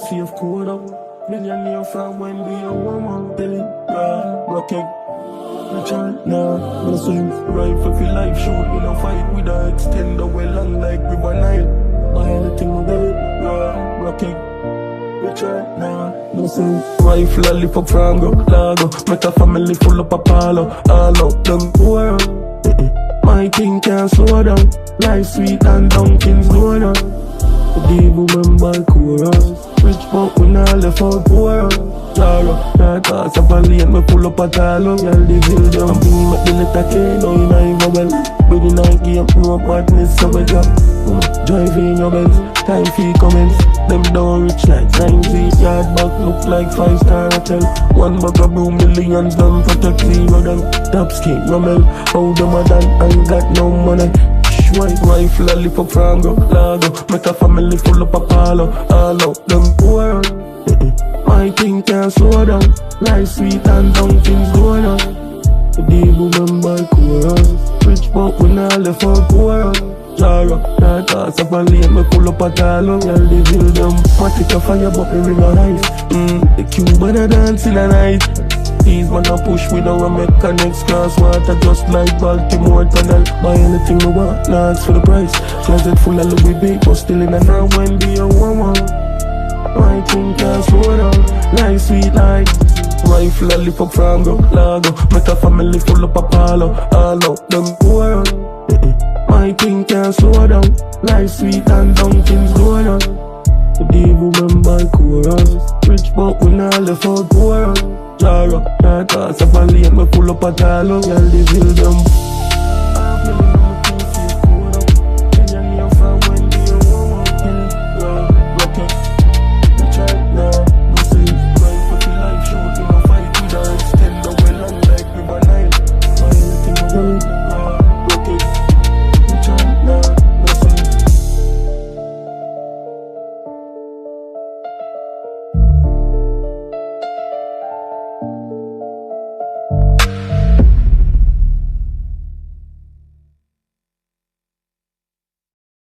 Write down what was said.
safe code up. Millionaire from when we a woman. Tell it, rocket. Richard, nah, no swim. Rifle for life, shoot me no fight with a extendable long like River Nile. Buy anything I want, rocket. Richard, nah, no swim. Rifle a lift up Frango, Lago. Make a family full up a palo. All out them world. My thing can't slow down. Life sweet and Dunkin's going on. The devil remember chorus. Rich but we not left out poor. Jaro, that cause up a lane, me pull up a talo. Y'all the build up, me make the letter K. Now you know you well. When you not give no partners, so we drop. Drive in your Benz, time for comments. Them down rich like 90. Yard back look like 5-star hotel. One bag of brew, millions done protect zero them. Top skin, Rommel, how them a done, ain't got no money. White rifle, a lift up Frango, Lago. Make a family full up a palo. All out them world. My thing can't slow down. Life sweet and Dunkin's going on. The devil remember chorus. Rich but we not left out poor. Jaro, that cause up a lane, me pull up a talo. Y'all the build them. Matic a fire but me ring a ice. The Cuban a dance in a night. These man a push with our mechanics. Cross water just like Baltimore tunnel. Buy anything we want, not ask for the price. Closet full of Louis V, but still in a now when be a woman. My thing can't slow down. Life sweet like rifle a lift up Frango, Lago. Make a family full up a palo. All out them world. My thing can't slow down. Life sweet and Dunkin's going on. The devil remember chorus. Rich but we not left out poor. Jaro, that cause up a lane, me pull up a talo. Y'all the build